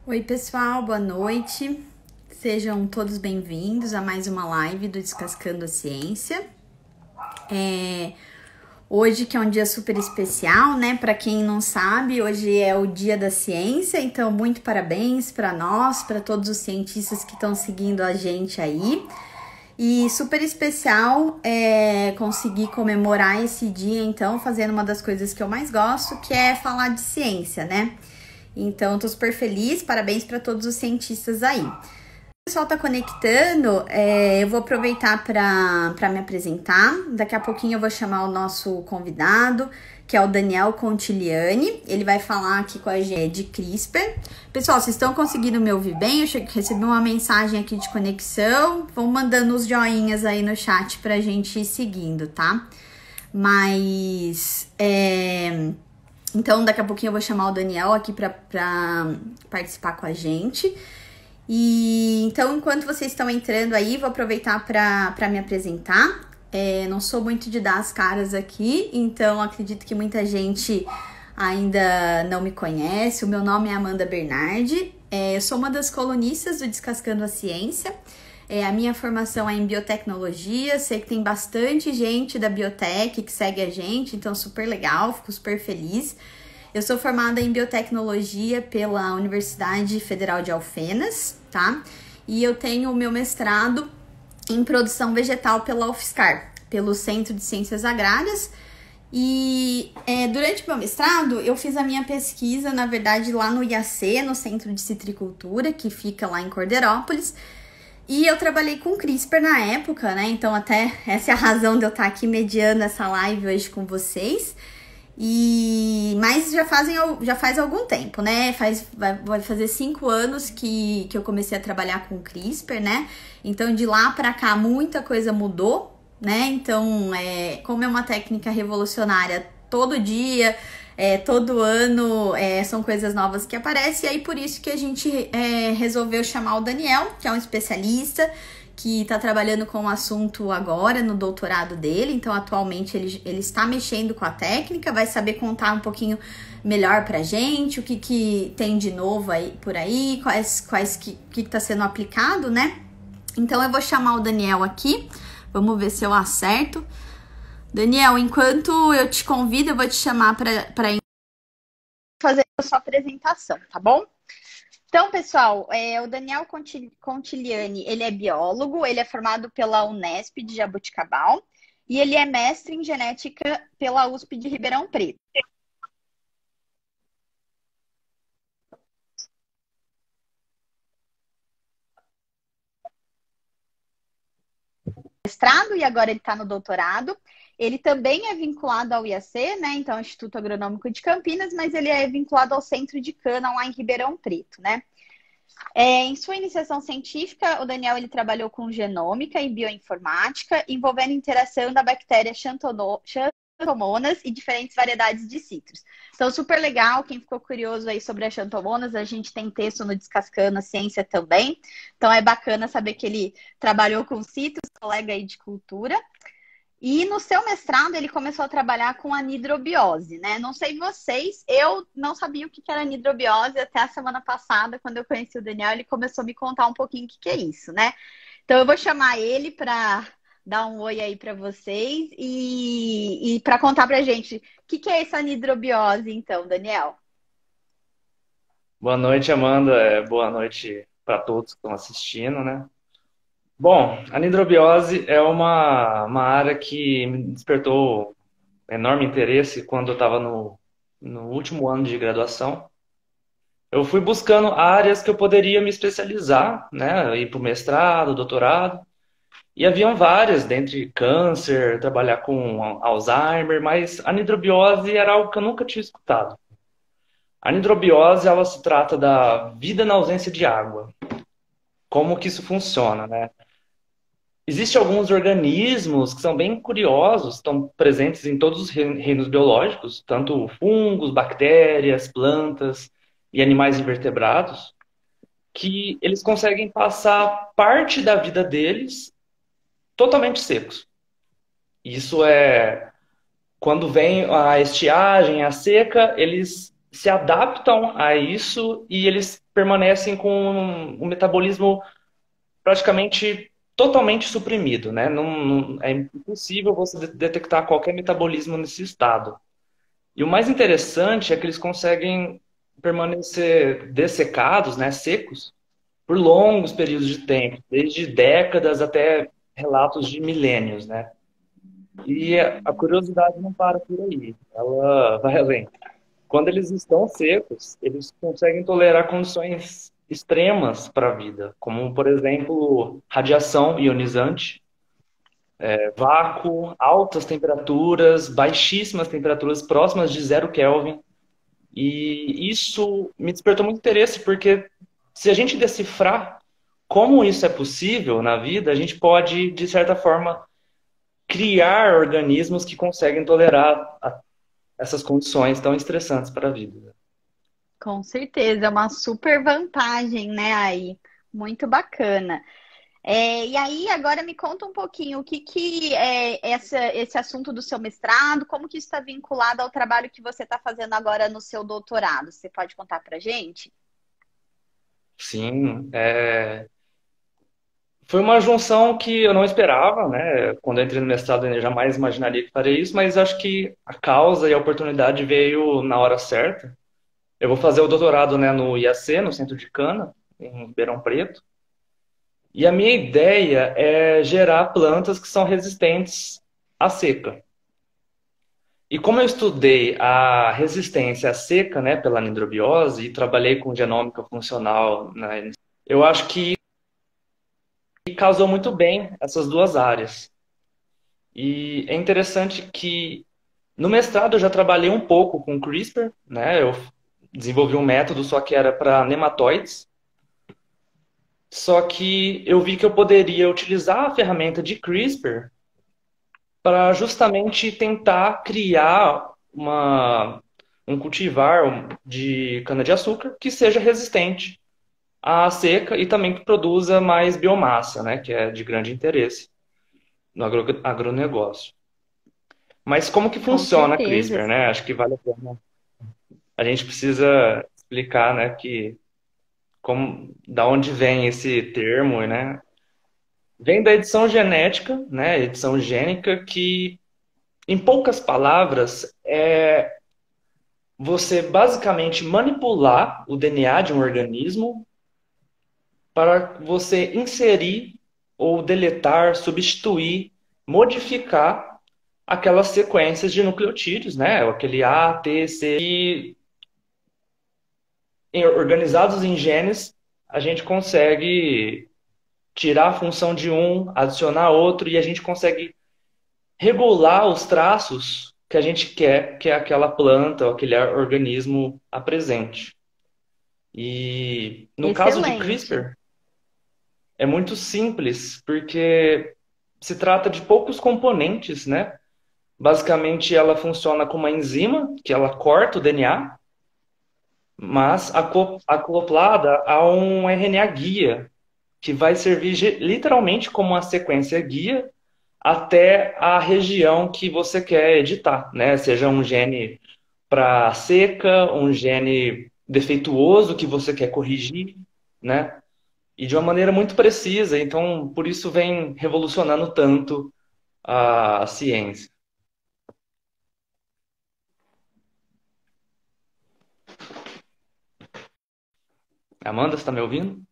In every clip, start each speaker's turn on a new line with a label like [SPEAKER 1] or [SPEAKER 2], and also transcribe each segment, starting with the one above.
[SPEAKER 1] Oi, pessoal, boa noite. Sejam todos bem-vindos a mais uma live do Descascando a Ciência. Hoje que é um dia super especial, né? Para quem não sabe, hoje é o Dia da Ciência, então muito parabéns para nós, para todos os cientistas que estão seguindo a gente aí. E super especial conseguir comemorar esse dia, então, fazendo uma das coisas que eu mais gosto, que é falar de ciência, né? Então, tô super feliz, parabéns para todos os cientistas aí. O pessoal tá conectando, eu vou aproveitar para me apresentar. Daqui a pouquinho eu vou chamar o nosso convidado, que é o Daniel Contigliani. Ele vai falar aqui com a gente de CRISPR. Pessoal, vocês estão conseguindo me ouvir bem? Eu recebi uma mensagem aqui de conexão. Vão mandando os joinhas aí no chat pra gente ir seguindo, tá? Então, daqui a pouquinho eu vou chamar o Daniel aqui para participar com a gente. Então, enquanto vocês estão entrando aí, vou aproveitar para me apresentar. Não sou muito de dar as caras aqui, então acredito que muita gente ainda não me conhece. O meu nome é Amanda Bernardi. Eu sou uma das colunistas do Descascando a Ciência. A minha formação é em biotecnologia, sei que tem bastante gente da biotech que segue a gente, então super legal, fico super feliz. Eu sou formada em biotecnologia pela Universidade Federal de Alfenas, tá? E eu tenho o meu mestrado em produção vegetal pela UFSCar, pelo Centro de Ciências Agrárias. E durante o meu mestrado, eu fiz a minha pesquisa, na verdade, lá no IAC, no Centro de Citricultura, que fica lá em Cordeirópolis. E eu trabalhei com CRISPR na época, né? Então até essa é a razão de eu estar aqui mediando essa live hoje com vocês. Mas já faz algum tempo, né? Vai fazer 5 anos que eu comecei a trabalhar com CRISPR, né? Então de lá para cá muita coisa mudou, né? Então como é uma técnica revolucionária, todo dia, todo ano são coisas novas que aparecem, e aí por isso que a gente resolveu chamar o Daniel, que é um especialista, que está trabalhando com o assunto agora no doutorado dele. Então atualmente ele está mexendo com a técnica, vai saber contar um pouquinho melhor pra gente, o que tem de novo aí por aí, quais que está sendo aplicado, né? Então eu vou chamar o Daniel aqui, vamos ver se eu acerto. Daniel, enquanto eu te convido, eu vou te chamar para fazer a sua apresentação, tá bom? Então, pessoal, o Daniel Contigliani, ele é biólogo, ele é formado pela Unesp de Jaboticabal e ele é mestre em genética pela USP de Ribeirão Preto. Mestrado, e agora ele está no doutorado. Ele também é vinculado ao IAC, né? Então, Instituto Agronômico de Campinas, mas ele é vinculado ao Centro de Cana lá em Ribeirão Preto, né? Em sua iniciação científica, o Daniel ele trabalhou com genômica e bioinformática, envolvendo a interação da bactéria Xanthomonas e diferentes variedades de citros. Então, super legal. Quem ficou curioso aí sobre a Xanthomonas, a gente tem texto no Descascando a Ciência também. Então, é bacana saber que ele trabalhou com citros, colega aí de cultura. E no seu mestrado, ele começou a trabalhar com a nidrobiose, né? Não sei vocês, eu não sabia o que era nidrobiose até a semana passada, quando eu conheci o Daniel, ele começou a me contar um pouquinho o que é isso, né? Então, eu vou chamar ele para dar um oi aí para vocês e para contar para a gente o que é essa nidrobiose, então, Daniel.
[SPEAKER 2] Boa noite, Amanda. Boa noite para todos que estão assistindo, né? Bom, a nidrobiose é uma área que me despertou enorme interesse quando eu estava no último ano de graduação. Eu fui buscando áreas que eu poderia me especializar, né? Ir para o mestrado, doutorado. E haviam várias, dentre câncer, trabalhar com Alzheimer, mas a nidrobiose era algo que eu nunca tinha escutado. A nidrobiose, ela se trata da vida na ausência de água. Como que isso funciona, né? Existem alguns organismos que são bem curiosos, estão presentes em todos os reinos biológicos, tanto fungos, bactérias, plantas e animais invertebrados, que eles conseguem passar parte da vida deles totalmente secos. Isso é quando vem a estiagem, a seca, eles se adaptam a isso e eles permanecem com um metabolismo praticamente totalmente suprimido, né? É impossível você detectar qualquer metabolismo nesse estado. E o mais interessante é que eles conseguem permanecer dessecados, né, secos, por longos períodos de tempo, desde décadas até relatos de milênios, né? E a curiosidade não para por aí, ela vai além. Quando eles estão secos, eles conseguem tolerar condições extremas para a vida, como, por exemplo, radiação ionizante, vácuo, altas temperaturas, baixíssimas temperaturas, próximas de 0 Kelvin. E isso me despertou muito interesse, porque se a gente decifrar como isso é possível na vida, a gente pode, de certa forma, criar organismos que conseguem tolerar essas condições tão estressantes para a vida.
[SPEAKER 1] Com certeza, é uma super vantagem, né, aí. Muito bacana. E aí, agora me conta um pouquinho o que é esse assunto do seu mestrado, como que isso está vinculado ao trabalho que você está fazendo agora no seu doutorado. Você pode contar para gente?
[SPEAKER 2] Sim, foi uma junção que eu não esperava, né? Quando eu entrei no mestrado, eu jamais imaginaria que faria isso, mas acho que a causa e a oportunidade veio na hora certa. Eu vou fazer o doutorado, né, no IAC, no Centro de Cana, em Ribeirão Preto. E a minha ideia é gerar plantas que são resistentes à seca. E como eu estudei a resistência à seca, né, pela nidrobiose e trabalhei com genômica funcional, eu acho que casou muito bem essas duas áreas. E é interessante que no mestrado eu já trabalhei um pouco com CRISPR, né? Eu desenvolvi um método só que era para nematóides. Só que eu vi que eu poderia utilizar a ferramenta de CRISPR para justamente tentar criar um cultivar de cana-de-açúcar que seja resistente à seca e também que produza mais biomassa, né? Que é de grande interesse no agronegócio. Mas como que
[SPEAKER 1] Com
[SPEAKER 2] funciona a
[SPEAKER 1] certeza.
[SPEAKER 2] CRISPR, né? Acho que vale a pena. A gente precisa explicar, né, que da onde vem esse termo, né? Vem da edição genética, né? Edição gênica, que, em poucas palavras, é você basicamente manipular o DNA de um organismo para você inserir ou deletar, substituir, modificar aquelas sequências de nucleotídeos, né? Aquele A, T, C, e organizados em genes, a gente consegue tirar a função de um, adicionar outro, e a gente consegue regular os traços que a gente quer que aquela planta ou aquele organismo apresente. E no caso de
[SPEAKER 1] Excelente.
[SPEAKER 2] CRISPR, é muito simples, porque se trata de poucos componentes, né? Basicamente, ela funciona como uma enzima, que ela corta o DNA, mas acoplada a um RNA guia, que vai servir literalmente como uma sequência guia até a região que você quer editar, né? Seja um gene para seca, um gene defeituoso que você quer corrigir, né? E de uma maneira muito precisa. Então, por isso vem revolucionando tanto a ciência. Amanda, você está me ouvindo?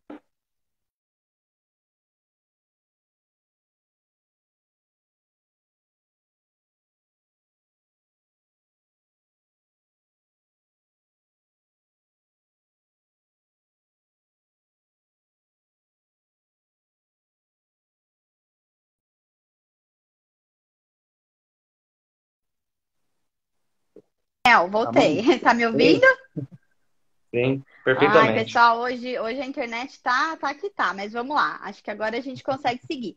[SPEAKER 1] Voltei.
[SPEAKER 2] Amanda?
[SPEAKER 1] Tá me ouvindo?
[SPEAKER 2] Sim, sim,
[SPEAKER 1] Ai,
[SPEAKER 2] perfeitamente.
[SPEAKER 1] pessoal, hoje a internet tá que tá, mas vamos lá. Acho que agora a gente consegue seguir.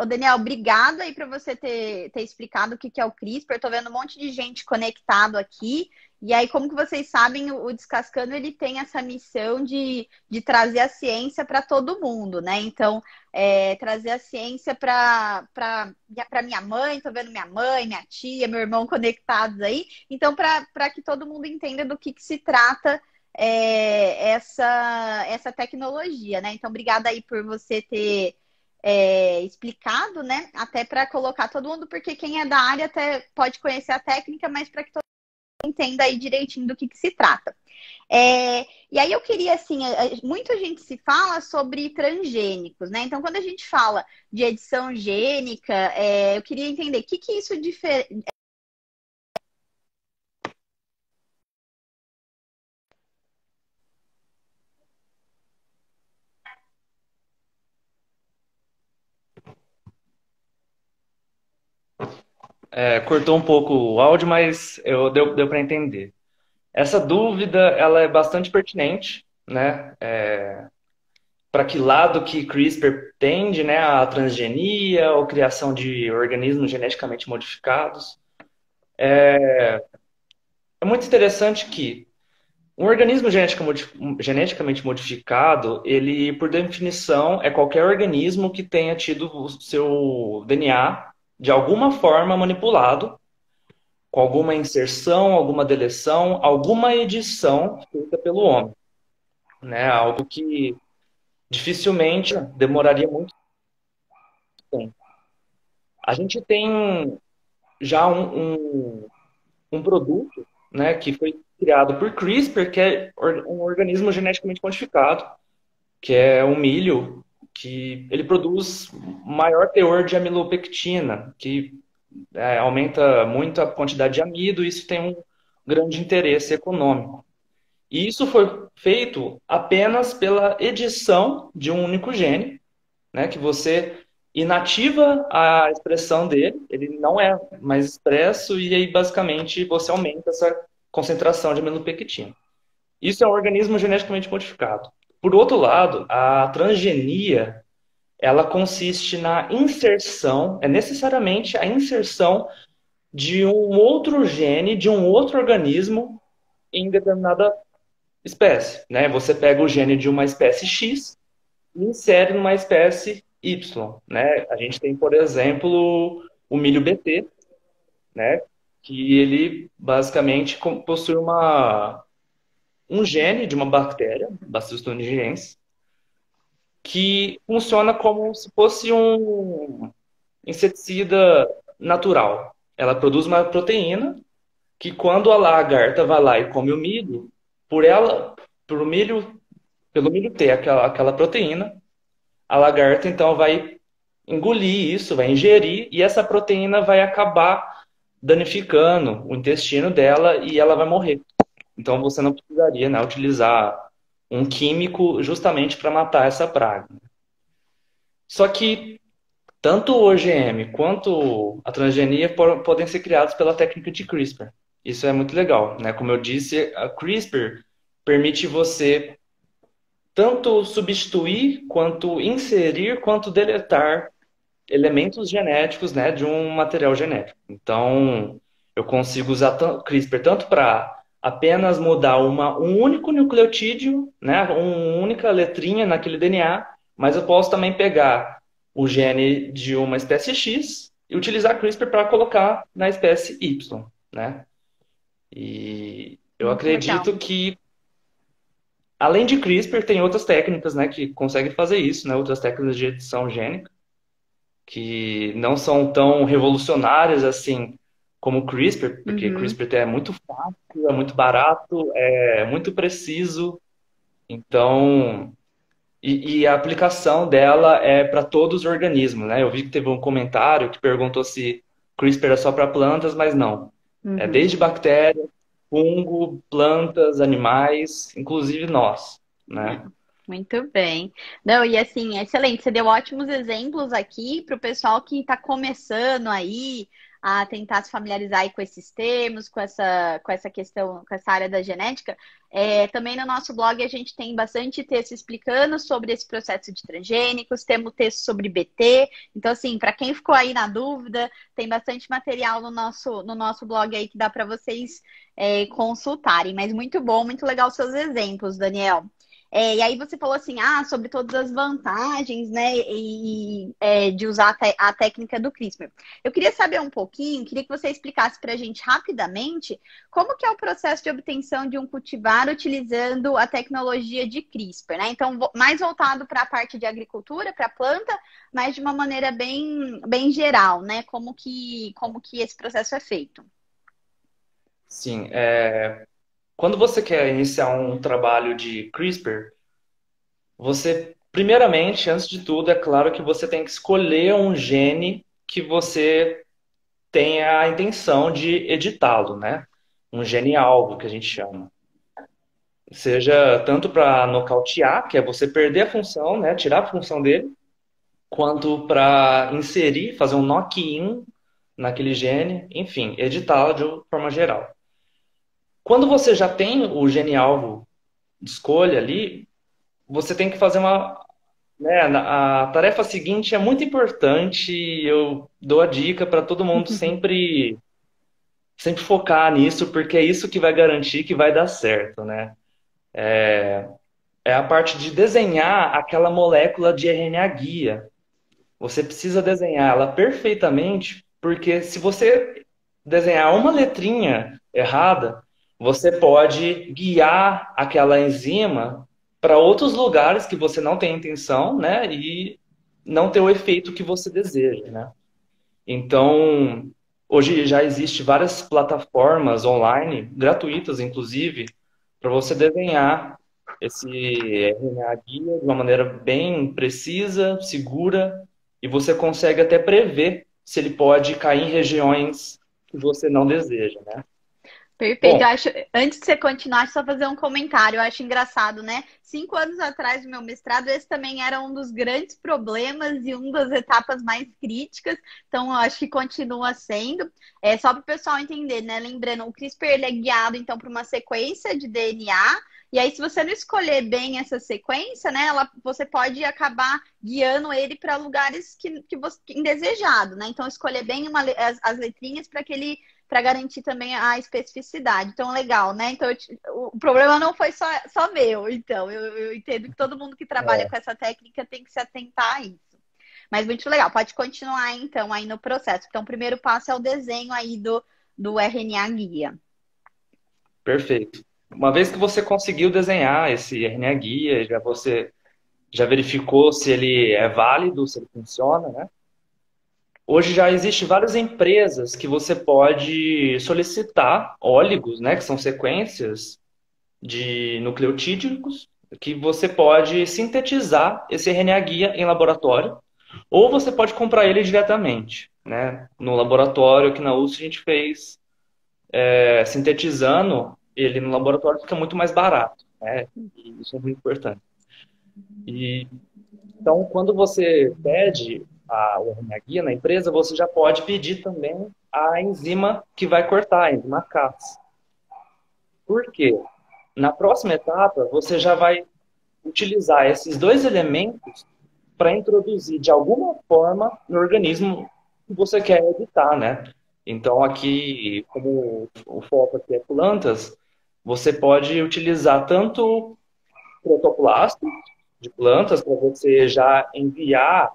[SPEAKER 1] Ô, Daniel, obrigado aí para você ter explicado o que é o CRISPR. Eu tô vendo um monte de gente conectado aqui E aí, como que vocês sabem, o Descascando ele tem essa missão de trazer a ciência para todo mundo, né? Então, trazer a ciência para minha mãe, tô vendo minha mãe, minha tia, meu irmão conectados aí. Então, para que todo mundo entenda do que se trata essa tecnologia, né? Então, obrigada aí por você ter explicado, né? Até para colocar todo mundo, porque quem é da área até pode conhecer a técnica, mas para que todo mundo entenda aí direitinho do que se trata. E aí eu queria, assim, muita gente se fala sobre transgênicos, né? Então, quando a gente fala de edição gênica, eu queria entender o que isso difere.
[SPEAKER 2] Cortou um pouco o áudio, mas deu para entender. Essa dúvida, ela é bastante pertinente, né? Para que lado que CRISPR tende, né? A transgenia ou criação de organismos geneticamente modificados. É muito interessante que um organismo geneticamente modificado, ele, por definição, é qualquer organismo que tenha tido o seu DNA de alguma forma manipulado, com alguma inserção, alguma deleção, alguma edição feita pelo homem, né? Algo que dificilmente demoraria muito tempo. A gente tem já um produto, né, que foi criado por CRISPR, que é um organismo geneticamente modificado, que é o milho, que ele produz maior teor de amilopectina, que aumenta muito a quantidade de amido, e isso tem um grande interesse econômico. E isso foi feito apenas pela edição de um único gene, né, que você inativa a expressão dele, ele não é mais expresso, e aí basicamente você aumenta essa concentração de amilopectina. Isso é um organismo geneticamente modificado. Por outro lado, a transgenia, ela consiste na inserção, é necessariamente a inserção de um outro gene, de um outro organismo em determinada espécie, né? Você pega o gene de uma espécie X e insere numa espécie Y, né? A gente tem, por exemplo, o milho BT, né? Que ele basicamente possui um gene de uma bactéria, Bacillus thuringiensis, que funciona como se fosse um inseticida natural. Ela produz uma proteína que quando a lagarta vai lá e come o milho, por ela, por o milho, pelo milho ter aquela proteína, a lagarta então vai engolir isso, vai ingerir e essa proteína vai acabar danificando o intestino dela e ela vai morrer. Então você não precisaria, né, utilizar um químico justamente para matar essa praga. Só que tanto o OGM quanto a transgenia podem ser criados pela técnica de CRISPR. Isso é muito legal, né? Como eu disse, a CRISPR permite você tanto substituir, quanto inserir, quanto deletar elementos genéticos, né, de um material genético. Então, eu consigo usar CRISPR tanto para apenas mudar um único nucleotídeo, né, uma única letrinha naquele DNA, mas eu posso também pegar o gene de uma espécie X e utilizar CRISPR para colocar na espécie Y, né? E eu
[SPEAKER 1] Muito legal.
[SPEAKER 2] acredito que além de CRISPR, tem outras técnicas, né, que conseguem fazer isso, né, outras técnicas de edição gênica, que não são tão revolucionárias assim como o CRISPR, porque
[SPEAKER 1] Uhum.
[SPEAKER 2] CRISPR é muito fácil, é muito barato, é muito preciso, então, e a aplicação dela é para todos os organismos, né? Eu vi que teve um comentário que perguntou se CRISPR é só para plantas, mas não. É
[SPEAKER 1] Uhum.
[SPEAKER 2] desde bactérias, fungo, plantas, animais, inclusive nós, né?
[SPEAKER 1] Muito bem. Não, e assim, excelente. Você deu ótimos exemplos aqui para o pessoal que está começando aí a tentar se familiarizar aí com esses termos, com essa questão, com essa área da genética, também no nosso blog a gente tem bastante texto explicando sobre esse processo de transgênicos, temos texto sobre BT. Então, assim, para quem ficou aí na dúvida, tem bastante material no nosso blog aí que dá para vocês consultarem. Mas muito bom, muito legal os seus exemplos, Daniel. E aí você falou assim, sobre todas as vantagens, né, de usar a técnica do CRISPR. Eu queria saber um pouquinho, queria que você explicasse para a gente rapidamente como que é o processo de obtenção de um cultivar utilizando a tecnologia de CRISPR, né? Então, mais voltado para a parte de agricultura, para a planta, mas de uma maneira bem, bem geral, né? Como que esse processo é feito?
[SPEAKER 2] Sim, quando você quer iniciar um trabalho de CRISPR, você, primeiramente, antes de tudo, é claro que você tem que escolher um gene que você tenha a intenção de editá-lo, né? Um gene alvo, que a gente chama. Seja tanto para nocautear, que é você perder a função, né? Tirar a função dele, quanto para inserir, fazer um knock-in naquele gene, enfim, editá-lo de forma geral. Quando você já tem o gene alvo de escolha ali, você tem que fazer né, a tarefa seguinte é muito importante. Eu dou a dica para todo mundo sempre focar nisso, porque é isso que vai garantir que vai dar certo, né? É a parte de desenhar aquela molécula de RNA guia. Você precisa desenhar ela perfeitamente, porque se você desenhar uma letrinha errada, você pode guiar aquela enzima para outros lugares que você não tem intenção, né? E não ter o efeito que você deseja, né? Então, hoje já existe várias plataformas online, gratuitas inclusive, para você desenhar esse RNA guia de uma maneira bem precisa, segura, e você consegue até prever se ele pode cair em regiões que você não deseja, né?
[SPEAKER 1] Perfeito. Eu
[SPEAKER 2] Bom,
[SPEAKER 1] acho, antes de você continuar, só fazer um comentário. Eu acho engraçado, né? 5 anos atrás do meu mestrado, esse também era um dos grandes problemas e uma das etapas mais críticas. Então, eu acho que continua sendo. Só para o pessoal entender, né? Lembrando, o CRISPR ele é guiado, então, por uma sequência de DNA. E aí, se você não escolher bem essa sequência, né? Você pode acabar guiando ele para lugares que você indesejado, né? Então, escolher bem as letrinhas para garantir também a especificidade. Então, legal, né? Então, o problema não foi só meu. Então, eu entendo que todo mundo que trabalha
[SPEAKER 2] é,
[SPEAKER 1] com essa técnica tem que se atentar a isso. Mas muito legal. Pode continuar, então, aí no processo. Então, o primeiro passo é o desenho aí do RNA guia.
[SPEAKER 2] perfeito. Uma vez que você conseguiu desenhar esse RNA guia, você já verificou se ele é válido, se ele funciona, né? Hoje já existem várias empresas que você pode solicitar óligos, né, que são sequências de nucleotídicos, que você pode sintetizar esse RNA guia em laboratório, ou você pode comprar ele diretamente, né? No laboratório aqui na USP a gente fez sintetizando ele no laboratório fica muito mais barato, né? E isso é muito importante. E então, quando você pede o RNA guia na empresa, você já pode pedir também a enzima que vai cortar, a enzima Cas. Por quê? Na próxima etapa, você já vai utilizar esses dois elementos para introduzir de alguma forma no organismo que você quer editar, né? Então, aqui, como o foco aqui é plantas, você pode utilizar tanto protoplastos de plantas para você já enviar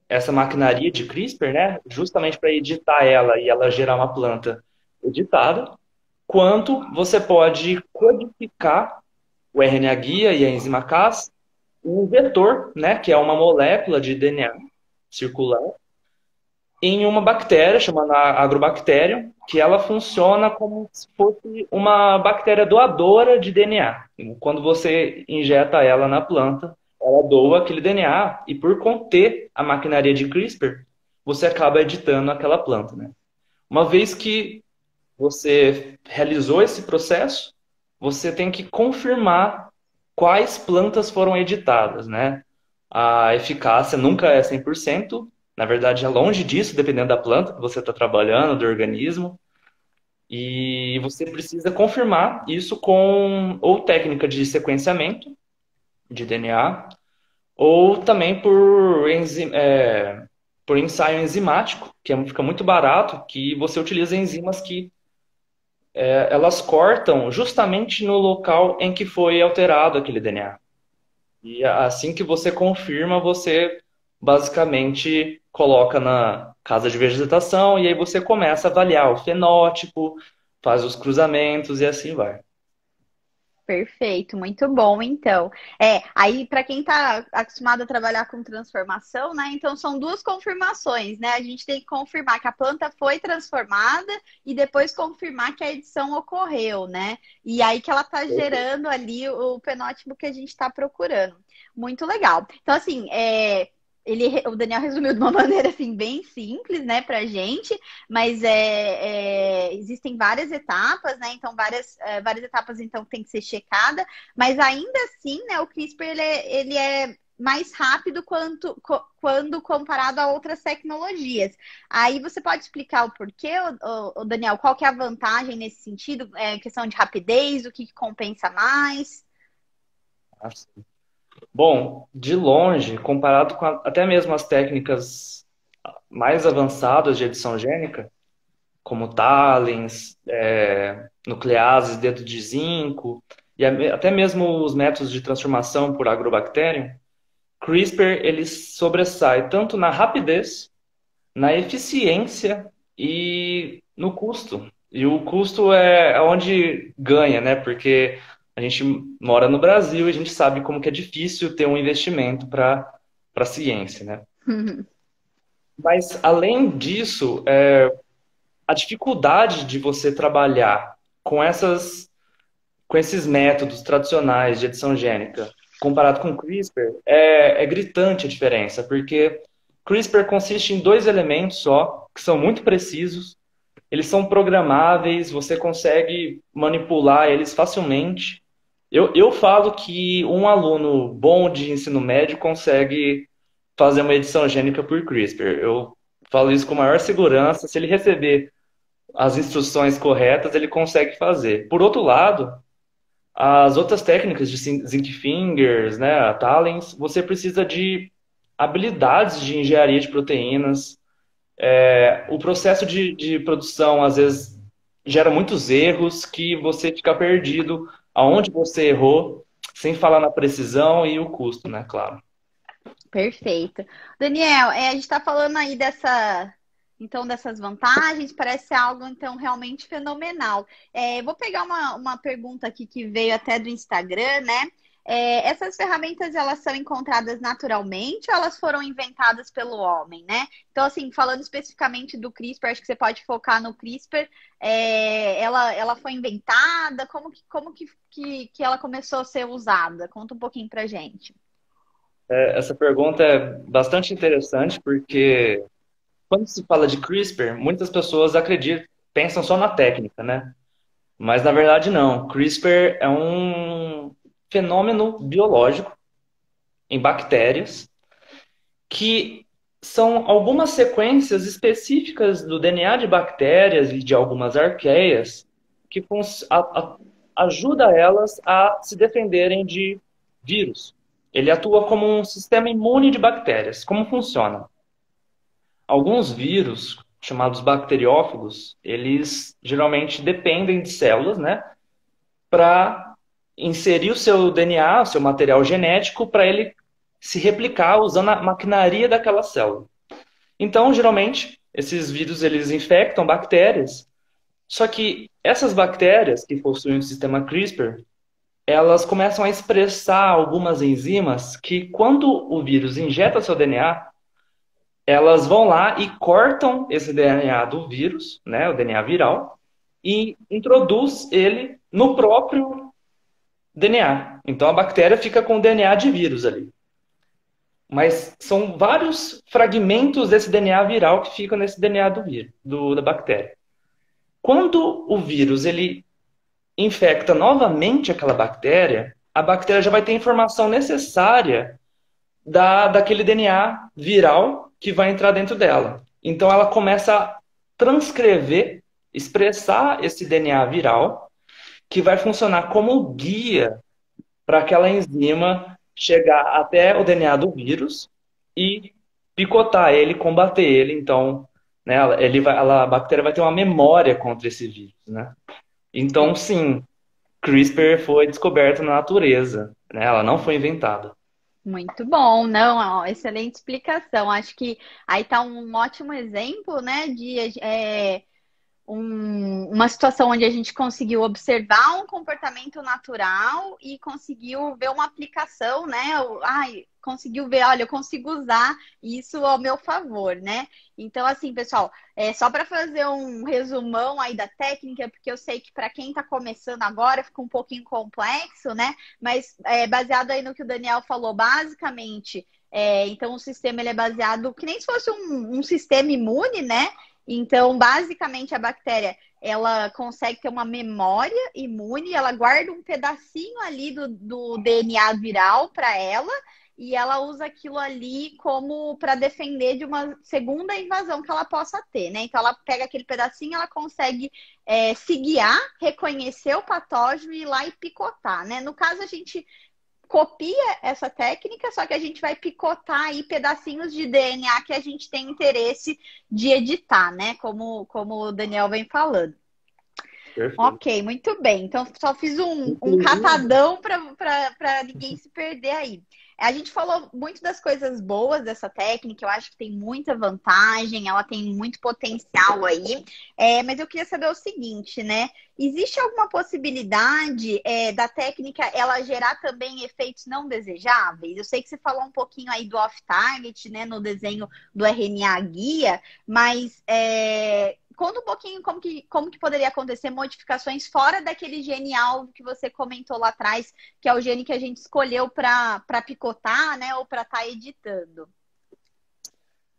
[SPEAKER 2] essa maquinaria de CRISPR, né, justamente para editar ela e ela gerar uma planta editada, quanto você pode codificar o RNA guia e a enzima Cas em um vetor, né, que é uma molécula de DNA circular, em uma bactéria chamada Agrobacterium, que ela funciona como se fosse uma bactéria doadora de DNA. Quando você injeta ela na planta, ela doa aquele DNA e por conter a maquinaria de CRISPR, você acaba editando aquela planta, né? Uma vez que você realizou esse processo, você tem que confirmar quais plantas foram editadas, né? A eficácia nunca é 100%, Na verdade, é longe disso, dependendo da planta que você está trabalhando, do organismo. E você precisa confirmar isso com ou técnica de sequenciamento de DNA, ou também por ensaio enzimático, fica muito barato, que você utiliza enzimas que elas cortam justamente no local em que foi alterado aquele DNA. E assim que você confirma, você basicamente coloca na casa de vegetação e aí você começa a avaliar o fenótipo, faz os cruzamentos e assim vai.
[SPEAKER 1] Perfeito, muito bom, então. Aí para quem está acostumado a trabalhar com transformação, né? Então são duas confirmações, né? A gente tem que confirmar que a planta foi transformada e depois confirmar que a edição ocorreu, né? E aí que ela está gerando ali o fenótipo que a gente está procurando. Muito legal. Então, assim, o Daniel resumiu de uma maneira assim bem simples, né, pra gente, mas existem várias etapas, né? Então, várias etapas então tem que ser checada, mas ainda assim, né, o CRISPR ele é mais rápido quando comparado a outras tecnologias. Aí você pode explicar o porquê, o Daniel, qual que é a vantagem nesse sentido? Questão de rapidez, o que compensa mais?
[SPEAKER 2] Bom, de longe, comparado com até mesmo as técnicas mais avançadas de edição gênica, como TALENs, nucleases dentro de zinco, e até mesmo os métodos de transformação por agrobacterium, CRISPR ele sobressai tanto na rapidez, na eficiência e no custo. E o custo é onde ganha, né? Porque a gente mora no Brasil e a gente sabe como que é difícil ter um investimento para ciência, né? Mas além disso, a dificuldade de você trabalhar com com esses métodos tradicionais de edição gênica, comparado com CRISPR, é gritante a diferença, porque CRISPR consiste em dois elementos só, que são muito precisos, eles são programáveis, você consegue manipular eles facilmente. Eu falo que um aluno bom de ensino médio consegue fazer uma edição gênica por CRISPR. Eu falo isso com maior segurança. Se ele receber as instruções corretas, ele consegue fazer. Por outro lado, as outras técnicas de zinc fingers, né, a Talens, você precisa de habilidades de engenharia de proteínas. O processo de produção, às vezes, gera muitos erros que você fica perdido aonde você errou, sem falar na precisão e o custo, né, claro.
[SPEAKER 1] Perfeito. Daniel, a gente está falando aí dessas vantagens, parece algo, então, realmente fenomenal. Vou pegar uma pergunta aqui que veio até do Instagram, né? Essas ferramentas, elas são encontradas naturalmente ou elas foram inventadas pelo homem, né? Então, assim, falando especificamente do CRISPR, acho que você pode focar no CRISPR. Ela foi inventada? Como que ela começou a ser usada? Conta um pouquinho pra gente.
[SPEAKER 2] Essa pergunta é bastante interessante porque quando se fala de CRISPR, muitas pessoas acreditam, pensam só na técnica, né? Mas na verdade não. CRISPR é um fenômeno biológico em bactérias que são algumas sequências específicas do DNA de bactérias e de algumas arqueias que ajuda elas a se defenderem de vírus. Ele atua como um sistema imune de bactérias. Como funciona? Alguns vírus, chamados bacteriófagos, eles geralmente dependem de células, né, para inserir o seu DNA, o seu material genético, para ele se replicar usando a maquinaria daquela célula. Então, geralmente, esses vírus eles infectam bactérias, só que essas bactérias que possuem o sistema CRISPR, elas começam a expressar algumas enzimas que, quando o vírus injeta seu DNA, elas vão lá e cortam esse DNA do vírus, né, o DNA viral, e introduz ele no próprio DNA. Então a bactéria fica com o DNA de vírus ali. Mas são vários fragmentos desse DNA viral que ficam nesse DNA do vírus, da bactéria. Quando o vírus ele infecta novamente aquela bactéria, a bactéria já vai ter a informação necessária daquele DNA viral que vai entrar dentro dela. Então ela começa a transcrever, expressar esse DNA viral, que vai funcionar como guia para aquela enzima chegar até o DNA do vírus e picotar ele, combater ele. Então, né, a bactéria vai ter uma memória contra esse vírus, né? Então, sim, CRISPR foi descoberto na natureza, né? Ela não foi inventada.
[SPEAKER 1] Muito bom, não, ó, excelente explicação. Acho que aí tá um ótimo exemplo, né, de uma situação onde a gente conseguiu observar um comportamento natural e conseguiu ver uma aplicação, né? Ai, conseguiu ver, olha, eu consigo usar isso ao meu favor, né? Então, assim, pessoal, só para fazer um resumão aí da técnica, porque eu sei que para quem está começando agora fica um pouquinho complexo, né? Mas baseado aí no que o Daniel falou, basicamente, então o sistema ele é baseado que nem se fosse um sistema imune, né? Então, basicamente, a bactéria ela consegue ter uma memória imune, ela guarda um pedacinho ali do DNA viral para ela e ela usa aquilo ali como para defender de uma segunda invasão que ela possa ter, né? Então, ela pega aquele pedacinho, ela consegue se guiar, reconhecer o patógeno e ir lá e picotar, né? No caso, a gente copia essa técnica, só que a gente vai picotar aí pedacinhos de DNA que a gente tem interesse de editar, né? Como o Daniel vem falando.
[SPEAKER 2] Perfeito.
[SPEAKER 1] Ok, muito bem. Então, só fiz um
[SPEAKER 2] Inclusive,
[SPEAKER 1] catadão para ninguém se perder aí. A gente falou muito das coisas boas dessa técnica, eu acho que tem muita vantagem, ela tem muito potencial aí. Mas eu queria saber o seguinte, né? Existe alguma possibilidade da técnica ela gerar também efeitos não desejáveis? Eu sei que você falou um pouquinho aí do off-target, né, no desenho do RNA guia, mas conta um pouquinho como que poderia acontecer modificações fora daquele gene alvo que você comentou lá atrás, que é o gene que a gente escolheu para picotar, né, ou para estar editando.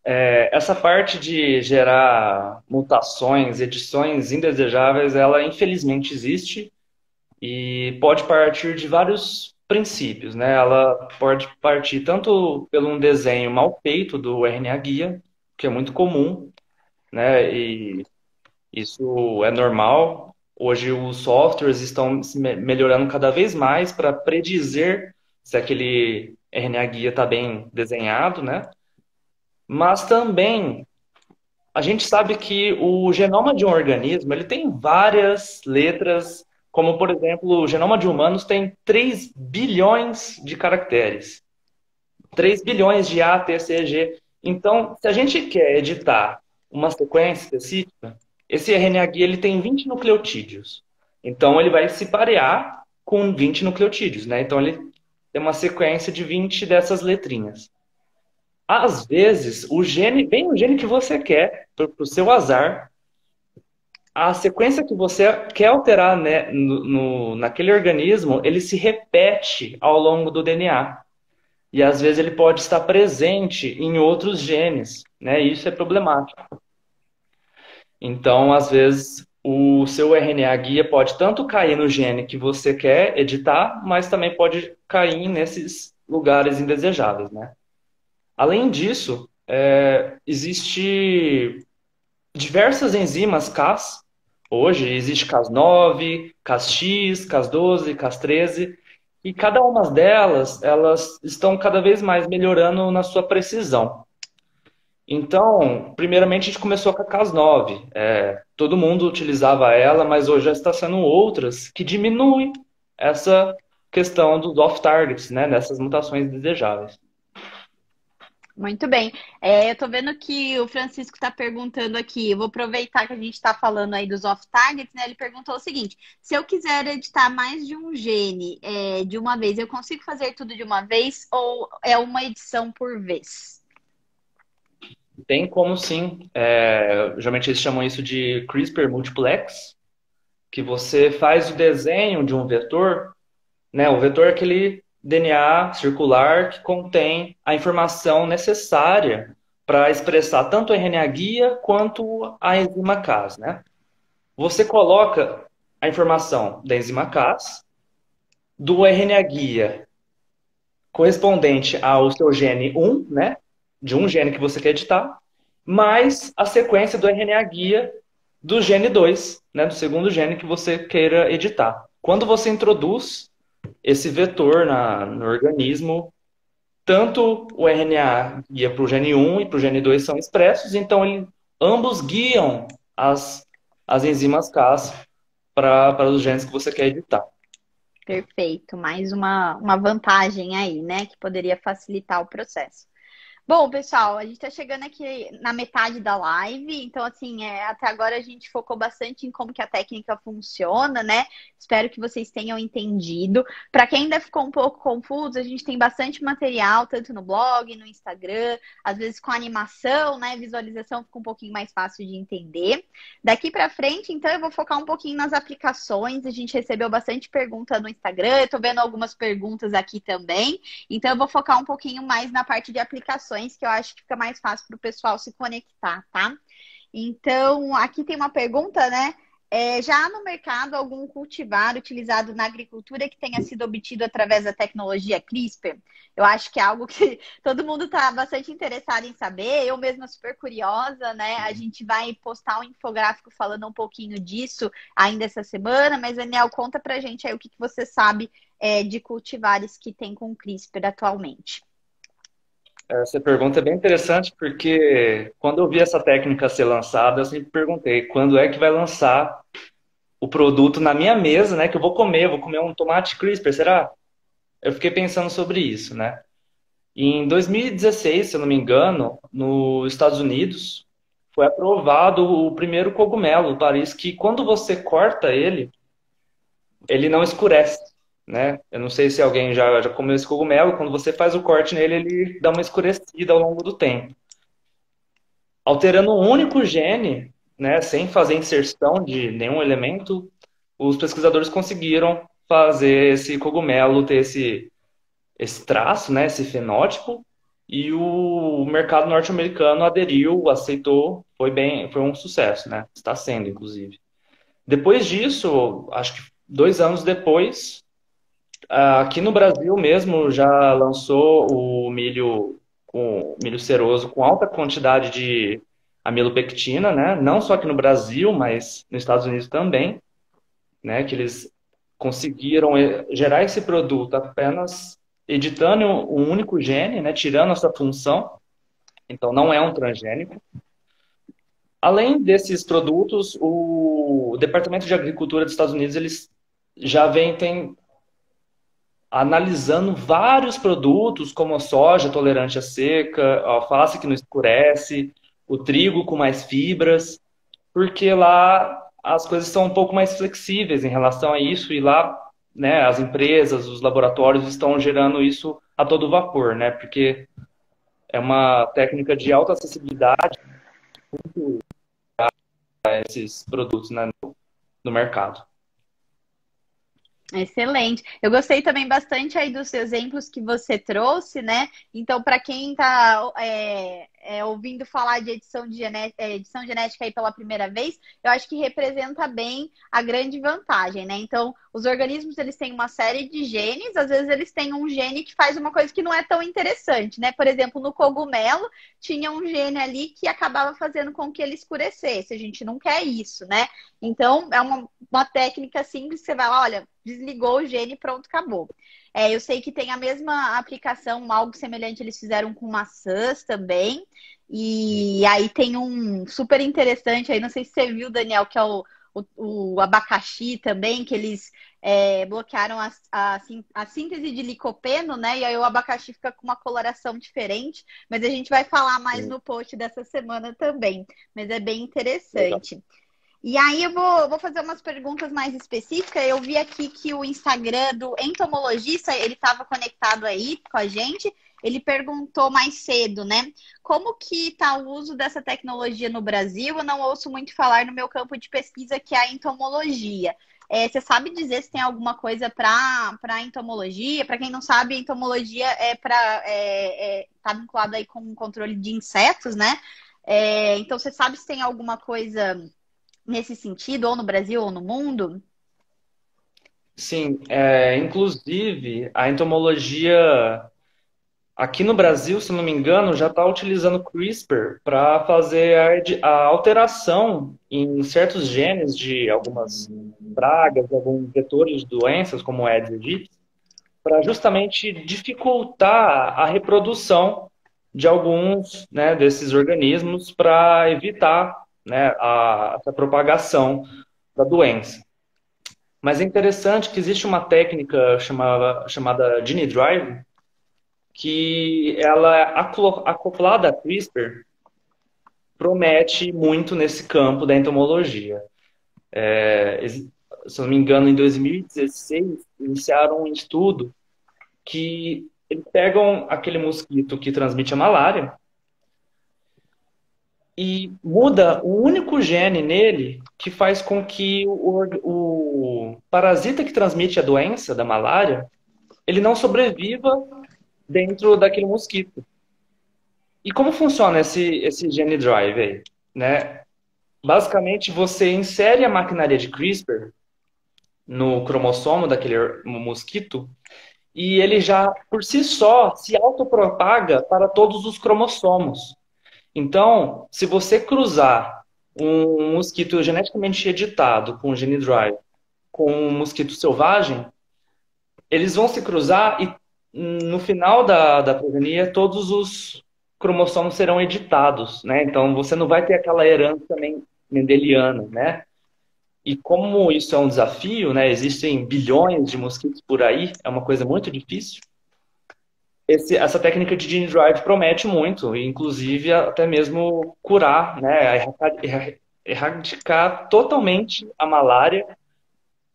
[SPEAKER 2] essa parte de gerar mutações, edições indesejáveis, ela infelizmente existe e pode partir de vários princípios, né? Ela pode partir tanto pelo um desenho mal feito do RNA guia, que é muito comum, né? E isso é normal. Hoje os softwares estão se melhorando cada vez mais para predizer se aquele RNA guia está bem desenhado, né? Mas também a gente sabe que o genoma de um organismo ele tem várias letras, como por exemplo, o genoma de humanos tem 3 bilhões de caracteres, 3 bilhões de A, T, C, G. Então, se a gente quer editar uma sequência específica, esse RNA guia ele tem 20 nucleotídeos. Então, ele vai se parear com 20 nucleotídeos, né? Então, ele tem uma sequência de 20 dessas letrinhas. Às vezes, o gene, bem o gene que você quer, para o seu azar, a sequência que você quer alterar, né, naquele organismo, ele se repete ao longo do DNA. E às vezes ele pode estar presente em outros genes, né? E isso é problemático. Então, às vezes, o seu RNA guia pode tanto cair no gene que você quer editar, mas também pode cair nesses lugares indesejáveis, né? Além disso, existe diversas enzimas Cas. Hoje existe Cas9, Cas-X, Cas12, Cas13, e cada uma delas, elas estão cada vez mais melhorando na sua precisão. Então, primeiramente a gente começou com a Cas9. Todo mundo utilizava ela, mas hoje já está sendo outras que diminuem essa questão dos off-targets, né, nessas mutações desejáveis.
[SPEAKER 1] Muito bem. Eu tô vendo que o Francisco está perguntando aqui. Eu vou aproveitar que a gente está falando aí dos off-targets, né? Ele perguntou o seguinte: se eu quiser editar mais de um gene de uma vez, eu consigo fazer tudo de uma vez ou é uma edição por vez?
[SPEAKER 2] Tem como sim. Geralmente eles chamam isso de CRISPR multiplex, que você faz o desenho de um vetor, né? O vetor é aquele DNA circular que contém a informação necessária para expressar tanto o RNA guia quanto a enzima Cas, né? Você coloca a informação da enzima Cas, do RNA guia correspondente ao seu gene 1, né? de um gene que você quer editar, mais a sequência do RNA guia do gene 2, né, do segundo gene que você queira editar. Quando você introduz esse vetor no organismo, tanto o RNA guia para o gene 1 e para o gene 2 são expressos, então ambos guiam as enzimas Cas para os genes que você quer editar.
[SPEAKER 1] Perfeito. Mais uma vantagem aí, né? Que poderia facilitar o processo. Bom, pessoal, a gente está chegando aqui na metade da live, então, assim, até agora a gente focou bastante em como que a técnica funciona, né? Espero que vocês tenham entendido. Para quem ainda ficou um pouco confuso, a gente tem bastante material, tanto no blog, no Instagram, às vezes com animação, né? Visualização fica um pouquinho mais fácil de entender. Daqui para frente, então, eu vou focar um pouquinho nas aplicações. A gente recebeu bastante pergunta no Instagram, eu estou vendo algumas perguntas aqui também. Então, eu vou focar um pouquinho mais na parte de aplicações, que eu acho que fica mais fácil para o pessoal se conectar, tá? Então, aqui tem uma pergunta, né? Já há no mercado algum cultivar utilizado na agricultura que tenha sido obtido através da tecnologia CRISPR? Eu acho que é algo que todo mundo está bastante interessado em saber. Eu mesma super curiosa, né? A gente vai postar um infográfico falando um pouquinho disso ainda essa semana, mas, Daniel, conta pra gente aí o que você sabe de cultivares que tem com CRISPR atualmente.
[SPEAKER 2] Essa pergunta é bem interessante porque quando eu vi essa técnica ser lançada, eu sempre perguntei quando é que vai lançar o produto na minha mesa, né? Que eu vou comer um tomate CRISPR, será? Eu fiquei pensando sobre isso, né? Em 2016, se eu não me engano, nos Estados Unidos, foi aprovado o primeiro cogumelo, Paris, que quando você corta ele não escurece, né? Eu não sei se alguém já comeu esse cogumelo, quando você faz o corte nele, ele dá uma escurecida ao longo do tempo. Alterando um único gene, né, sem fazer inserção de nenhum elemento, os pesquisadores conseguiram fazer esse cogumelo ter esse traço, né, esse fenótipo, e o mercado norte-americano aderiu, aceitou, foi um sucesso, né? Está sendo, inclusive. Depois disso, acho que 2 anos depois, aqui no Brasil mesmo já lançou o milho ceroso com alta quantidade de amilopectina, né? Não só aqui no Brasil, mas nos Estados Unidos também, né? Que eles conseguiram gerar esse produto apenas editando um único gene, né? Tirando essa função. Então não é um transgênico. Além desses produtos, o Departamento de Agricultura dos Estados Unidos eles já tem analisando vários produtos, como a soja tolerante à seca, a alface que não escurece, o trigo com mais fibras, porque lá as coisas são um pouco mais flexíveis em relação a isso, e lá, né, as empresas, os laboratórios estão gerando isso a todo vapor, né, porque é uma técnica de alta acessibilidade a esses produtos, né, no mercado.
[SPEAKER 1] Excelente. Eu gostei também bastante aí dos exemplos que você trouxe, né? Então, para quem está ouvindo falar de edição genética aí pela primeira vez, eu acho que representa bem a grande vantagem, né? Então, os organismos eles têm uma série de genes, às vezes eles têm um gene que faz uma coisa que não é tão interessante, né? Por exemplo, no cogumelo tinha um gene ali que acabava fazendo com que ele escurecesse. A gente não quer isso, né? Então, é uma técnica simples, você vai lá, olha, desligou o gene e pronto, acabou. Eu sei que tem a mesma aplicação, algo semelhante eles fizeram com maçãs também. E aí tem um super interessante aí, não sei se você viu, Daniel, que é o abacaxi também, que eles bloquearam a síntese de licopeno, né? E aí o abacaxi fica com uma coloração diferente, mas a gente vai falar mais no post dessa semana também. Mas é bem interessante. Legal. E aí eu vou fazer umas perguntas mais específicas. Eu vi aqui que o Instagram do entomologista, ele estava conectado aí com a gente. Ele perguntou mais cedo, né? Como que está o uso dessa tecnologia no Brasil? Eu não ouço muito falar no meu campo de pesquisa, que é a entomologia. Você sabe dizer se tem alguma coisa para entomologia? Para quem não sabe, entomologia tá vinculado aí com o controle de insetos, né? Então, você sabe se tem alguma coisa nesse sentido, ou no Brasil ou no mundo?
[SPEAKER 2] Sim, inclusive a entomologia Aqui no Brasil, se não me engano, já está utilizando CRISPR para fazer a alteração em certos genes de algumas pragas, alguns vetores de doenças, como o Aedes aegypti, para justamente dificultar a reprodução de alguns, né, desses organismos para evitar, né, essa propagação da doença. Mas é interessante que existe uma técnica chamada Gene Drive, que ela é acoplada a CRISPR, promete muito nesse campo da entomologia. Se eu não me engano, em 2016, iniciaram um estudo que eles pegam aquele mosquito que transmite a malária e muda o único gene nele que faz com que o parasita que transmite a doença da malária, ele não sobreviva dentro daquele mosquito. E como funciona esse gene drive aí, né? Basicamente, você insere a maquinaria de CRISPR no cromossomo daquele mosquito e ele já, por si só, se autopropaga para todos os cromossomos. Então, se você cruzar um mosquito geneticamente editado com o gene drive com um mosquito selvagem, eles vão se cruzar e no final da progenia todos os cromossomos serão editados, né? Então você não vai ter aquela herança também mendeliana, né? E como isso é um desafio, né? Existem bilhões de mosquitos por aí, é uma coisa muito difícil. Essa técnica de gene drive promete muito, e inclusive até mesmo curar, né? Erradicar totalmente a malária.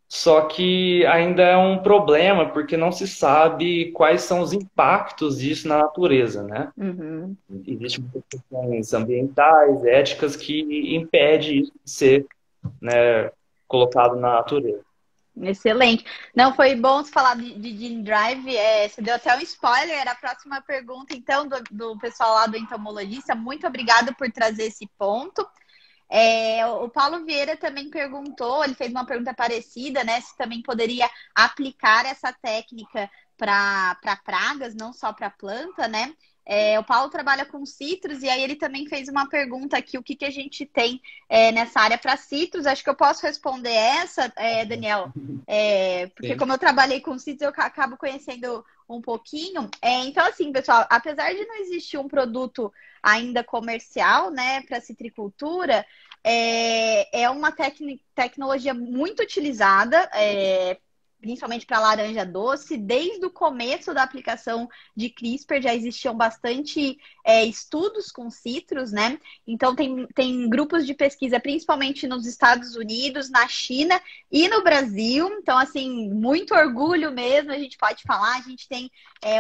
[SPEAKER 2] Só que ainda é um problema porque não se sabe quais são os impactos disso na natureza, né?
[SPEAKER 1] Uhum.
[SPEAKER 2] Existem muitas questões ambientais, éticas que impede isso de ser, né, colocado na natureza.
[SPEAKER 1] Excelente. Não, foi bom você falar de Gene Drive. Você deu até um spoiler, era a próxima pergunta, então, do pessoal lá do entomologista. Muito obrigada por trazer esse ponto. O Paulo Vieira também perguntou, ele fez uma pergunta parecida, né? Se também poderia aplicar essa técnica para pragas, não só para planta, né? O Paulo trabalha com citros e aí ele também fez uma pergunta aqui, o que a gente tem nessa área para citros. Acho que eu posso responder essa, Daniel, porque
[SPEAKER 2] Sim.
[SPEAKER 1] como eu trabalhei com citros, eu acabo conhecendo um pouquinho. Então, assim, pessoal, apesar de não existir um produto ainda comercial, né, para citricultura, é uma tecnologia muito utilizada, principalmente para laranja doce. Desde o começo da aplicação de CRISPR já existiam bastante estudos com citros, né? Então tem grupos de pesquisa, principalmente nos Estados Unidos, na China e no Brasil. Então, assim, muito orgulho mesmo, a gente pode falar. A gente tem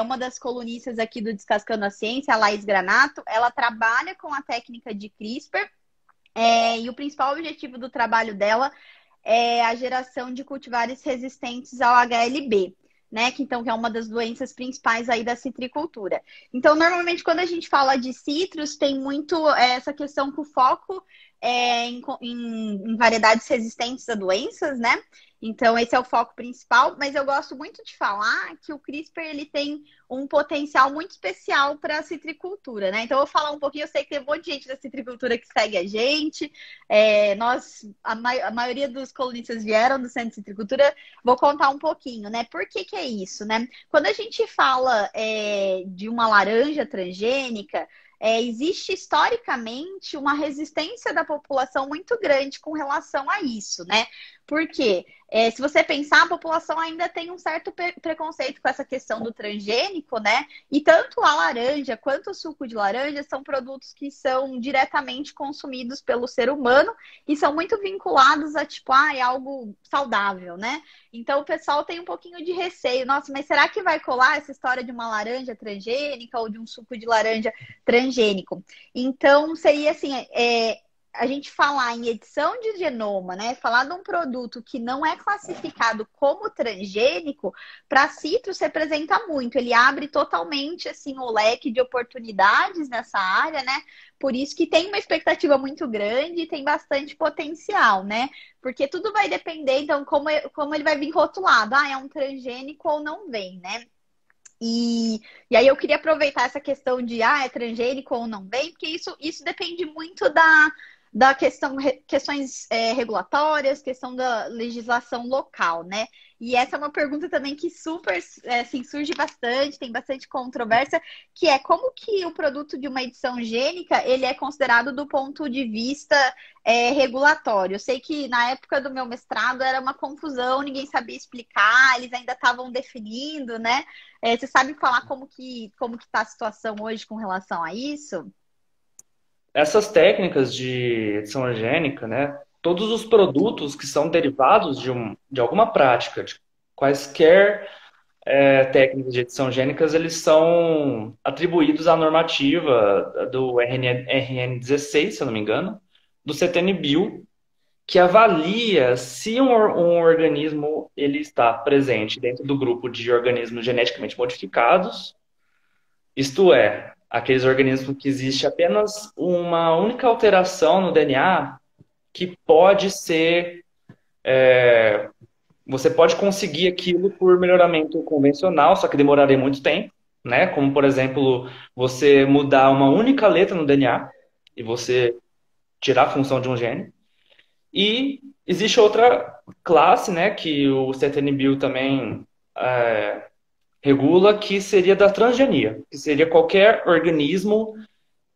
[SPEAKER 1] uma das colunistas aqui do Descascando a Ciência, a Laís Granato, ela trabalha com a técnica de CRISPR. E o principal objetivo do trabalho dela é a geração de cultivares resistentes ao HLB, né? Que é uma das doenças principais aí da citricultura. Então, normalmente, quando a gente fala de citros, tem muito essa questão com foco em variedades resistentes a doenças, né? Então, esse é o foco principal, mas eu gosto muito de falar que o CRISPR ele tem um potencial muito especial para a citricultura, né? Então, eu vou falar um pouquinho, eu sei que tem um monte de gente da citricultura que segue a gente, a maioria dos colunistas vieram do Centro de Citricultura, vou contar um pouquinho, né? Por que é isso, né? Quando a gente fala de uma laranja transgênica, existe historicamente uma resistência da população muito grande com relação a isso, né? Porque se você pensar, a população ainda tem um certo preconceito com essa questão do transgênico, né? E tanto a laranja quanto o suco de laranja são produtos que são diretamente consumidos pelo ser humano e são muito vinculados a, tipo, é algo saudável, né? Então o pessoal tem um pouquinho de receio. Nossa, mas será que vai colar essa história de uma laranja transgênica ou de um suco de laranja transgênico? Então seria assim, a gente falar em edição de genoma, né? Falar de um produto que não é classificado como transgênico, para citros representa muito. Ele abre totalmente assim o leque de oportunidades nessa área, né? Por isso que tem uma expectativa muito grande e tem bastante potencial, né? Porque tudo vai depender, então, como ele vai vir rotulado. É um transgênico ou não vem, né? E aí eu queria aproveitar essa questão de é transgênico ou não vem, porque isso depende muito da questões regulatórias, questão da legislação local, né? E essa é uma pergunta também que super assim, surge bastante, tem bastante controvérsia, que é como que o produto de uma edição gênica ele é considerado do ponto de vista regulatório. Eu sei que na época do meu mestrado era uma confusão, ninguém sabia explicar, eles ainda estavam definindo, né? Você sabe falar como que está a situação hoje com relação a isso?
[SPEAKER 2] Essas técnicas de edição orgânica, né? Todos os produtos que são derivados de alguma prática, de quaisquer técnicas de edição gênicas, eles são atribuídos à normativa do RN16, se eu não me engano, do CTN-Bio, que avalia se um organismo ele está presente dentro do grupo de organismos geneticamente modificados, isto é, aqueles organismos que existe apenas uma única alteração no DNA que pode ser você pode conseguir aquilo por melhoramento convencional, só que demoraria muito tempo, né? Como, por exemplo, você mudar uma única letra no DNA e você tirar a função de um gene. E existe outra classe, né, que o CTN-Bio também regula, que seria da transgenia, que seria qualquer organismo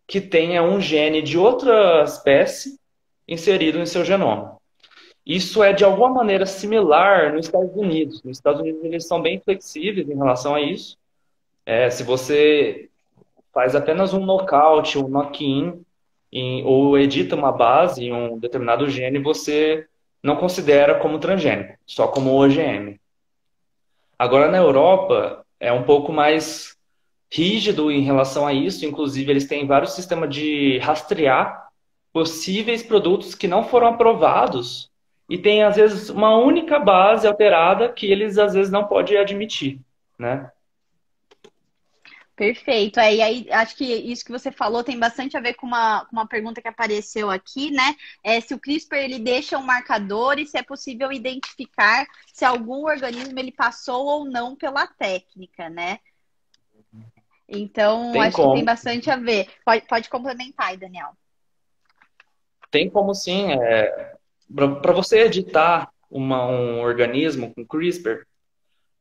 [SPEAKER 2] que tenha um gene de outra espécie inserido em seu genoma. Isso é de alguma maneira similar nos Estados Unidos. Nos Estados Unidos eles são bem flexíveis em relação a isso. Se você faz apenas um nocaute, um knock-in, ou edita uma base em um determinado gene, você não considera como transgênico, só como OGM. Agora na Europa é um pouco mais rígido em relação a isso. Inclusive eles têm vários sistemas de rastrear possíveis produtos que não foram aprovados e tem, às vezes, uma única base alterada que eles, às vezes, não podem admitir, né?
[SPEAKER 1] Perfeito. E aí, acho que isso que você falou tem bastante a ver com uma pergunta que apareceu aqui, né? Se o CRISPR ele deixa um marcador e se é possível identificar se algum organismo ele passou ou não pela técnica, né? Então,
[SPEAKER 2] Tem
[SPEAKER 1] acho que tem
[SPEAKER 2] como.
[SPEAKER 1] bastante a ver. Pode complementar aí, Daniel.
[SPEAKER 2] Tem como sim. Para você editar um organismo com CRISPR,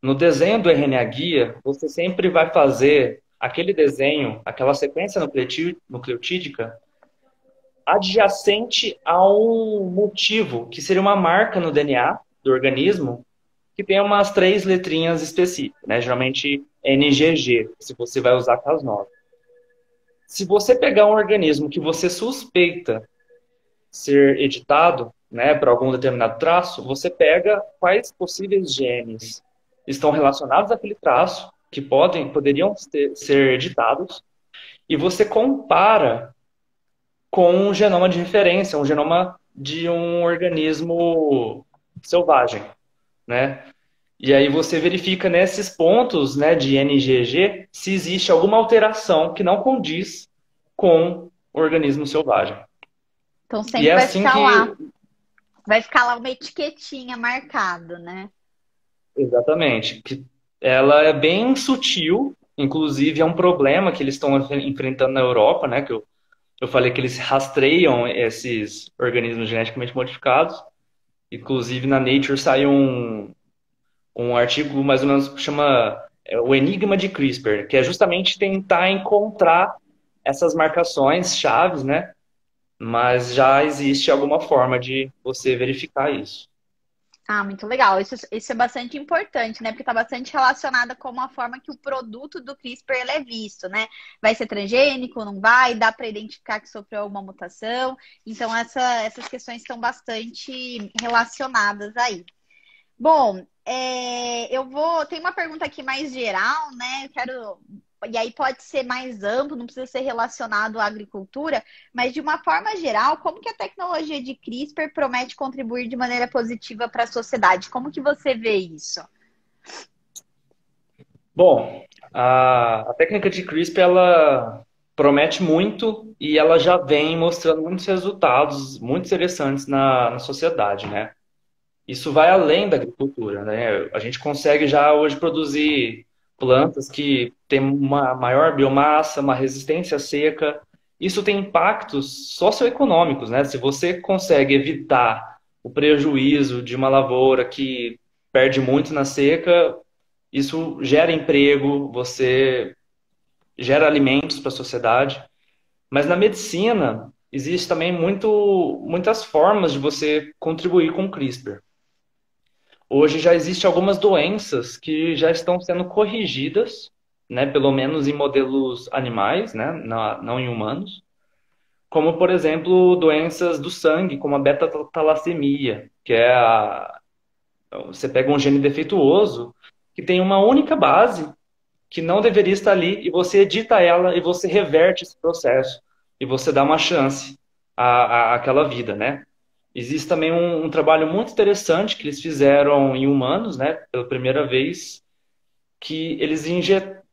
[SPEAKER 2] no desenho do RNA guia, você sempre vai fazer aquele desenho, aquela sequência nucleotídica, adjacente a um motivo, que seria uma marca no DNA do organismo, que tem umas 3 letrinhas específicas, né? Geralmente NGG, se você vai usar Cas9. Se você pegar um organismo que você suspeita ser editado, né, para algum determinado traço, você pega quais possíveis genes estão relacionados àquele traço, que poderiam ser editados, e você compara com um genoma de referência, um genoma de um organismo selvagem, né? E aí você verifica nesses pontos, né, de NGG se existe alguma alteração que não condiz com o organismo selvagem.
[SPEAKER 1] Então,
[SPEAKER 2] E
[SPEAKER 1] sempre
[SPEAKER 2] é assim que
[SPEAKER 1] vai ficar lá uma etiquetinha marcado, né?
[SPEAKER 2] exatamente, que ela é bem sutil, inclusive é um problema que eles estão enfrentando na Europa, né, que eu falei que eles rastreiam esses organismos geneticamente modificados. Inclusive na Nature saiu um artigo mais ou menos que chama O Enigma de CRISPR, que é justamente tentar encontrar essas marcações chaves, né? Mas já existe alguma forma de você verificar isso.
[SPEAKER 1] Muito legal. Isso é bastante importante, né? Porque está bastante relacionada com a forma que o produto do CRISPR ele é visto, né? Vai ser transgênico, não vai? Dá para identificar que sofreu alguma mutação? Então, essas questões estão bastante relacionadas aí. Bom, tem uma pergunta aqui mais geral, né? E aí pode ser mais amplo, não precisa ser relacionado à agricultura, mas de uma forma geral, como que a tecnologia de CRISPR promete contribuir de maneira positiva para a sociedade? Como que você vê isso?
[SPEAKER 2] Bom, a técnica de CRISPR, ela promete muito e ela já vem mostrando muitos resultados muito interessantes na sociedade, né? Isso vai além da agricultura, né? A gente consegue já hoje produzir plantas que têm uma maior biomassa, uma resistência à seca. Isso tem impactos socioeconômicos, né? Se você consegue evitar o prejuízo de uma lavoura que perde muito na seca, isso gera emprego, você gera alimentos para a sociedade. Mas na medicina, existe também muitas formas de você contribuir com o CRISPR. Hoje já existem algumas doenças que já estão sendo corrigidas, né, pelo menos em modelos animais, né, não em humanos, como, por exemplo, doenças do sangue, como a beta-talassemia, que é você pega um gene defeituoso que tem uma única base que não deveria estar ali e você edita ela e você reverte esse processo e você dá uma chance àquela vida, né? Existe também um trabalho muito interessante que eles fizeram em humanos, né, pela primeira vez, que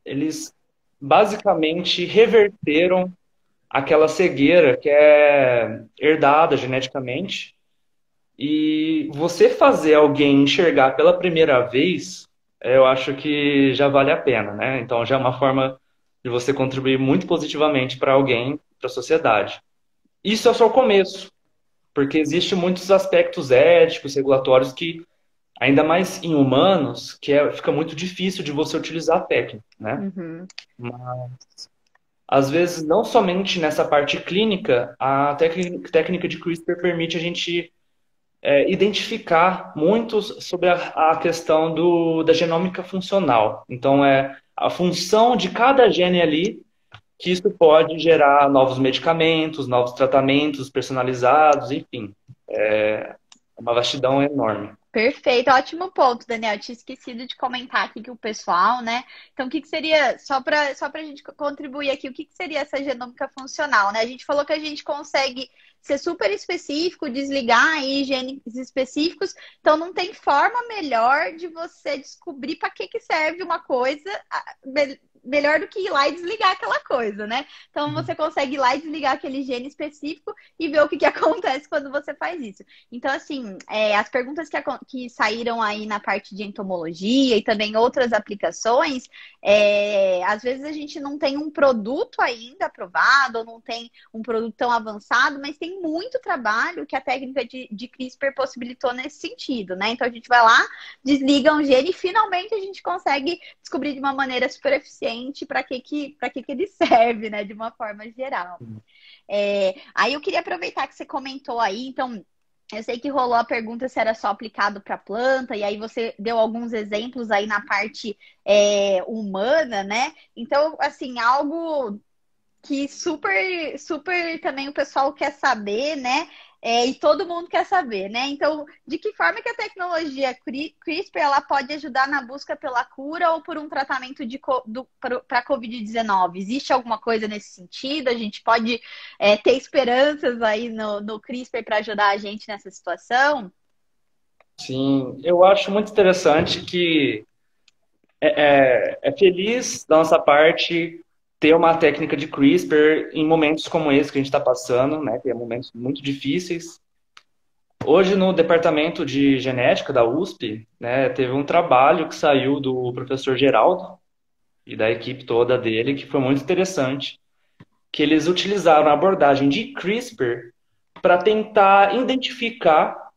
[SPEAKER 2] eles basicamente reverteram aquela cegueira que é herdada geneticamente. E você fazer alguém enxergar pela primeira vez, eu acho que já vale a pena, né? Então já é uma forma de você contribuir muito positivamente para alguém, para a sociedade. Isso é só o começo, porque existem muitos aspectos éticos, regulatórios que, ainda mais em humanos, fica muito difícil de você utilizar a técnica, né?
[SPEAKER 1] Uhum.
[SPEAKER 2] Às vezes, não somente nessa parte clínica, a técnica de CRISPR permite a gente identificar muito sobre a questão da genômica funcional. Então, é a função de cada gene ali, que isso pode gerar novos medicamentos, novos tratamentos personalizados, enfim. É uma vastidão enorme.
[SPEAKER 1] Perfeito, ótimo ponto, Daniel. Eu tinha esquecido de comentar aqui que o pessoal, né? Então, o que que seria, só para a gente contribuir aqui, o que que seria essa genômica funcional, né? A gente falou que a gente consegue ser super específico, desligar aí genes específicos, então não tem forma melhor de você descobrir para que que serve uma coisa melhor do que ir lá e desligar aquela coisa, né? Então você consegue ir lá e desligar aquele gene específico e ver o que que acontece quando você faz isso. Então, assim, as perguntas que saíram aí na parte de entomologia e também outras aplicações, às vezes a gente não tem um produto ainda aprovado, ou não tem um produto tão avançado, mas tem muito trabalho que a técnica de CRISPR possibilitou nesse sentido, né? Então a gente vai lá, desliga um gene e finalmente a gente consegue descobrir de uma maneira super eficiente para que ele serve, né? De uma forma geral. Aí eu queria aproveitar que você comentou aí, então eu sei que rolou a pergunta se era só aplicado para planta, e aí você deu alguns exemplos aí na parte humana, né? Então, assim, algo que super, super também o pessoal quer saber, né? E todo mundo quer saber, né? Então, de que forma que a tecnologia CRISPR ela pode ajudar na busca pela cura ou por um tratamento para a Covid-19? Existe alguma coisa nesse sentido? A gente pode ter esperanças aí no CRISPR para ajudar a gente nessa situação?
[SPEAKER 2] Sim, eu acho muito interessante que é feliz da nossa parte ter uma técnica de CRISPR em momentos como esse que a gente está passando, né? Que é momentos muito difíceis. Hoje, no departamento de genética da USP, né, teve um trabalho que saiu do professor Geraldo e da equipe toda dele, que foi muito interessante, que eles utilizaram a abordagem de CRISPR para tentar identificar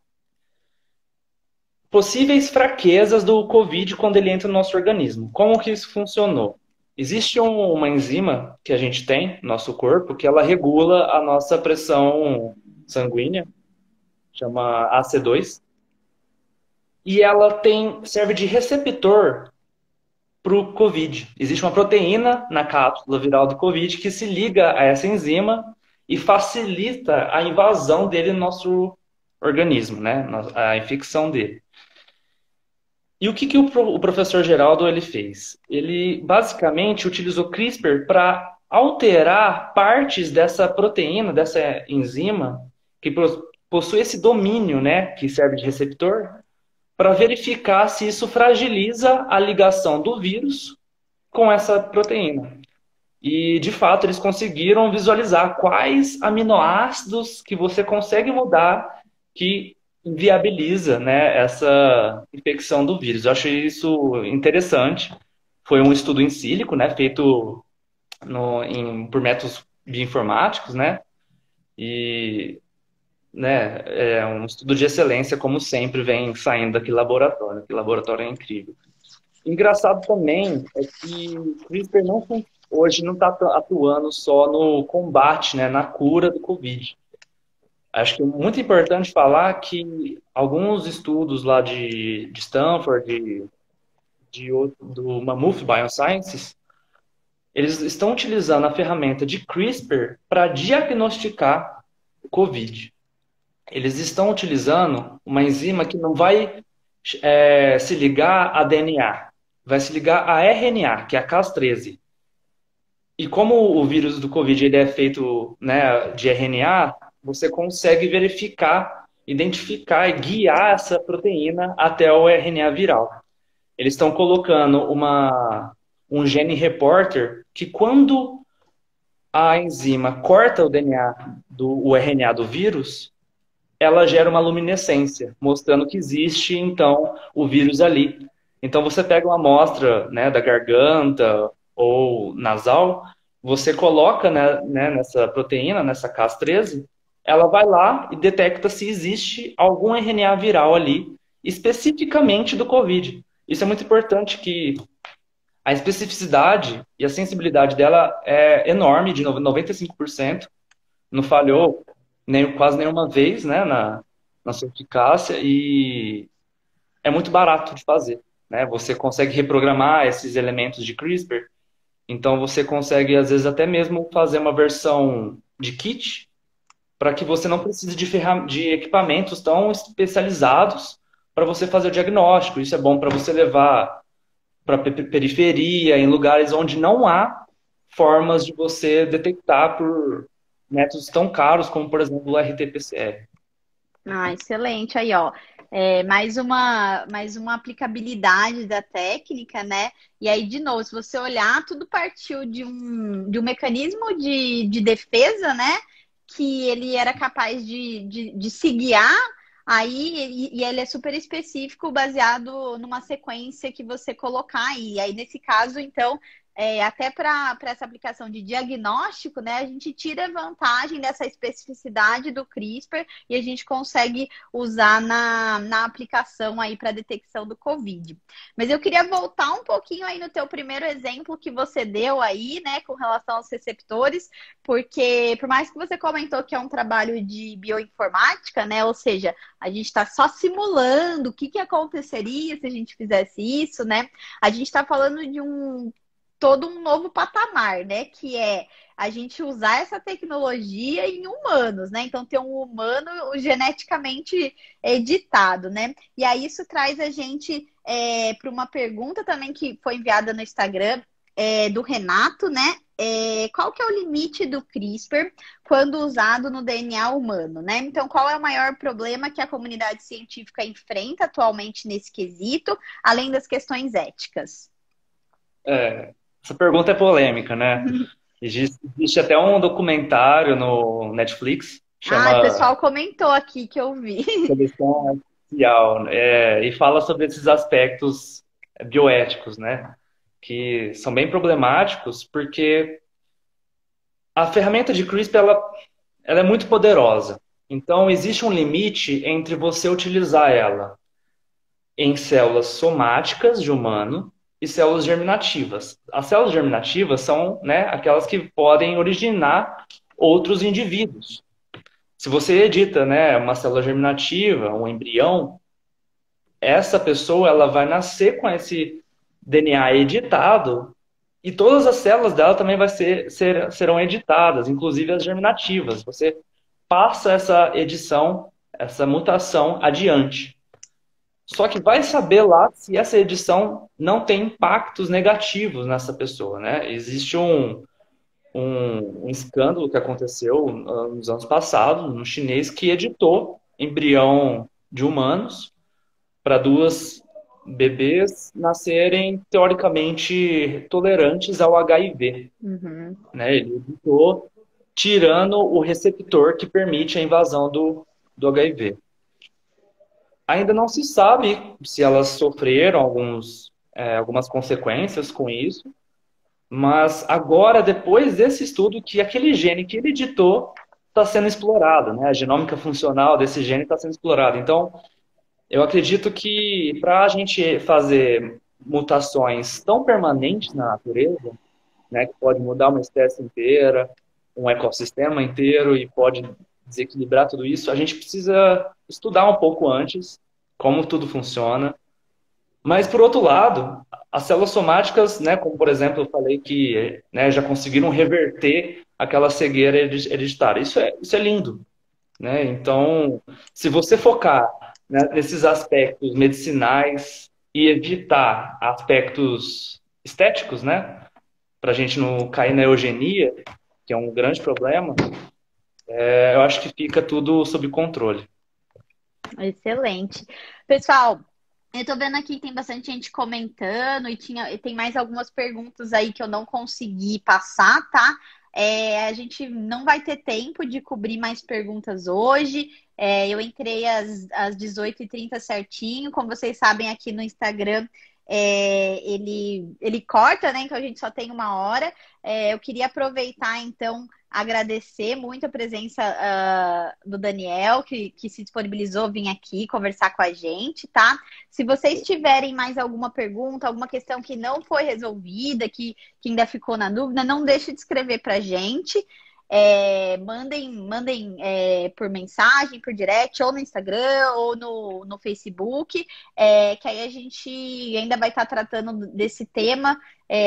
[SPEAKER 2] possíveis fraquezas do COVID quando ele entra no nosso organismo. Como que isso funcionou? Existe uma enzima que a gente tem no nosso corpo que ela regula a nossa pressão sanguínea, chama AC2, e ela serve de receptor para o COVID. Existe uma proteína na cápsula viral do COVID que se liga a essa enzima e facilita a invasão dele no nosso organismo, né? A infecção dele. E o que o professor Geraldo ele fez? Ele basicamente utilizou CRISPR para alterar partes dessa proteína, dessa enzima, que possui esse domínio, né, que serve de receptor, para verificar se isso fragiliza a ligação do vírus com essa proteína. E, de fato, eles conseguiram visualizar quais aminoácidos que você consegue mudar que viabiliza, né, essa infecção do vírus. Eu achei isso interessante. foi um estudo em sílico, né, feito por métodos bioinformáticos, né, e né, é um estudo de excelência, como sempre, vem saindo daquele laboratório. Aquele laboratório é incrível. Engraçado também é que o CRISPR hoje não está atuando só no combate, né, na cura do Covid. Acho que é muito importante falar que alguns estudos lá de Stanford, do Mammoth Biosciences, eles estão utilizando a ferramenta de CRISPR para diagnosticar o Covid. Eles estão utilizando uma enzima que não vai se ligar a DNA, vai se ligar a RNA, que é a Cas13. E como o vírus do Covid ele é feito, né, de RNA, você consegue verificar, identificar e guiar essa proteína até o RNA viral. Eles estão colocando um gene reporter que quando a enzima corta o DNA o RNA do vírus, ela gera uma luminescência, mostrando que existe, então, o vírus ali. Então, você pega uma amostra, né, da garganta ou nasal, você coloca, né, nessa proteína, nessa Cas13, ela vai lá e detecta se existe algum RNA viral ali, especificamente do COVID. Isso é muito importante, que a especificidade e a sensibilidade dela é enorme, de 95%. Não falhou quase nenhuma vez, né, na sua eficácia, e é muito barato de fazer, né? Você consegue reprogramar esses elementos de CRISPR, então você consegue, às vezes, até mesmo fazer uma versão de kit para que você não precise de equipamentos tão especializados para você fazer o diagnóstico. Isso é bom para você levar para periferia, em lugares onde não há formas de você detectar por métodos tão caros como, por exemplo, o RT-PCR.
[SPEAKER 1] Ah, excelente. Aí, ó, mais uma aplicabilidade da técnica, né? E aí, de novo, se você olhar, tudo partiu de um mecanismo de defesa, né? Que ele era capaz de se guiar, aí, e ele é super específico, baseado numa sequência que você colocar aí. Aí, nesse caso, então, até para essa aplicação de diagnóstico, né, a gente tira vantagem dessa especificidade do CRISPR e a gente consegue usar na aplicação aí para detecção do COVID. Mas eu queria voltar um pouquinho aí no teu primeiro exemplo que você deu aí, né, com relação aos receptores, porque por mais que você comentou que é um trabalho de bioinformática, né, ou seja, a gente está só simulando o que aconteceria se a gente fizesse isso, né, a gente está falando de todo um novo patamar, né? Que é a gente usar essa tecnologia em humanos, né? Então, ter um humano geneticamente editado, né? E aí isso traz a gente para uma pergunta também que foi enviada no Instagram do Renato, né? Qual que é o limite do CRISPR quando usado no DNA humano, né? Então, qual é o maior problema que a comunidade científica enfrenta atualmente nesse quesito, além das questões éticas?
[SPEAKER 2] Essa pergunta é polêmica, né? Existe até um documentário no Netflix,
[SPEAKER 1] Ah, o
[SPEAKER 2] chama
[SPEAKER 1] pessoal comentou aqui que eu vi.
[SPEAKER 2] Seleção Artificial, e fala sobre esses aspectos bioéticos, né? Que são bem problemáticos, porque a ferramenta de CRISPR, ela é muito poderosa. Então, existe um limite entre você utilizar ela em células somáticas de humano e células germinativas. As células germinativas são, né, aquelas que podem originar outros indivíduos. Se você edita, né, uma célula germinativa, um embrião, essa pessoa ela vai nascer com esse DNA editado e todas as células dela também serão editadas, inclusive as germinativas. Você passa essa edição, essa mutação adiante. Só que vai saber lá se essa edição não tem impactos negativos nessa pessoa, né? Existe um escândalo que aconteceu nos anos passados, no chinês, que editou embrião de humanos para duas bebês nascerem teoricamente tolerantes ao HIV,
[SPEAKER 1] Uhum.
[SPEAKER 2] né? Ele editou tirando o receptor que permite a invasão do HIV. Ainda não se sabe se elas sofreram algumas consequências com isso. Mas agora, depois desse estudo, que aquele gene que ele editou está sendo explorado, né? A genômica funcional desse gene está sendo explorada. Então, eu acredito que para a gente fazer mutações tão permanentes na natureza, né, que pode mudar uma espécie inteira, um ecossistema inteiro e pode desequilibrar tudo isso, a gente precisa estudar um pouco antes como tudo funciona. Mas, por outro lado, as células somáticas, né, como por exemplo, eu falei que, né, já conseguiram reverter aquela cegueira hereditária. Isso é lindo, né? Então, se você focar, né, nesses aspectos medicinais e evitar aspectos estéticos, né, para a gente não cair na eugenia, que é um grande problema, eu acho que fica tudo sob controle.
[SPEAKER 1] Excelente. Pessoal, eu tô vendo aqui que tem bastante gente comentando e tem mais algumas perguntas aí que eu não consegui passar, tá? A gente não vai ter tempo de cobrir mais perguntas hoje. Eu entrei às 18h30 certinho. Como vocês sabem, aqui no Instagram, ele corta, né? Então a gente só tem 1 hora. Eu queria aproveitar, então, agradecer muito a presença do Daniel, que se disponibilizou vir aqui conversar com a gente, tá? Se vocês tiverem mais alguma pergunta, alguma questão que não foi resolvida, que ainda ficou na dúvida, não deixe de escrever para a gente. Mandem por mensagem, por direct, ou no Instagram, ou no Facebook, que aí a gente ainda vai estar tratando desse tema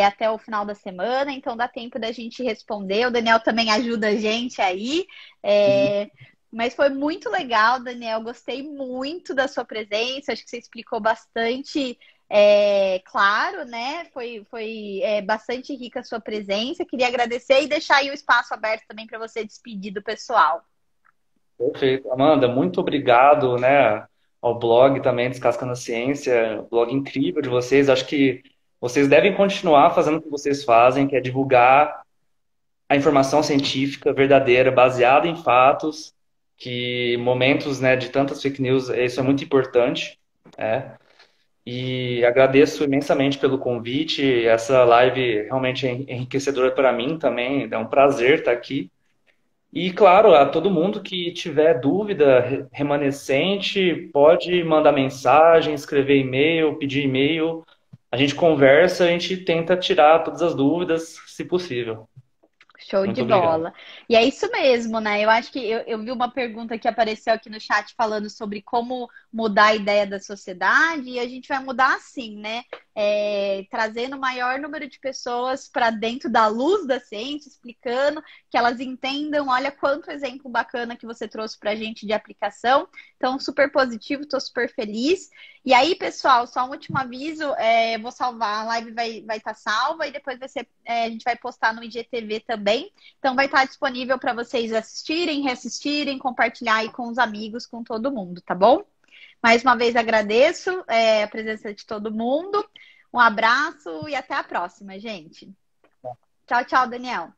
[SPEAKER 1] até o final da semana, então dá tempo da gente responder. O Daniel também ajuda a gente aí. Mas foi muito legal, Daniel. Gostei muito da sua presença. Acho que você explicou bastante, claro, né? Foi bastante rica a sua presença. Queria agradecer e deixar aí o espaço aberto também para você despedir do pessoal.
[SPEAKER 2] Perfeito. Amanda, muito obrigado, né, ao blog também Descascando a Ciência, blog incrível de vocês. Acho que vocês devem continuar fazendo o que vocês fazem, que é divulgar a informação científica verdadeira, baseada em fatos, que momentos, né, de tantas fake news, isso é muito importante, né? E agradeço imensamente pelo convite. Essa live realmente é enriquecedora para mim também. É um prazer estar aqui. E, claro, a todo mundo que tiver dúvida remanescente, pode mandar mensagem, escrever e-mail, pedir e-mail. A gente conversa, a gente tenta tirar todas as dúvidas, se possível.
[SPEAKER 1] Show
[SPEAKER 2] Muito
[SPEAKER 1] de
[SPEAKER 2] obrigado.
[SPEAKER 1] bola. E é isso mesmo, né? Eu acho que eu vi uma pergunta que apareceu aqui no chat falando sobre como mudar a ideia da sociedade, e a gente vai mudar assim, né? Trazendo o maior número de pessoas para dentro da luz da ciência, explicando que elas entendam. Olha quanto exemplo bacana que você trouxe para a gente de aplicação. Então, super positivo, estou super feliz. E aí, pessoal, só um último aviso: eu vou salvar, a live vai estar salva e depois a gente vai postar no IGTV também. Então vai estar disponível para vocês assistirem, reassistirem, compartilhar aí com os amigos, com todo mundo, tá bom? Mais uma vez agradeço a presença de todo mundo. Um abraço e até a próxima, gente. Tchau, tchau, Daniel.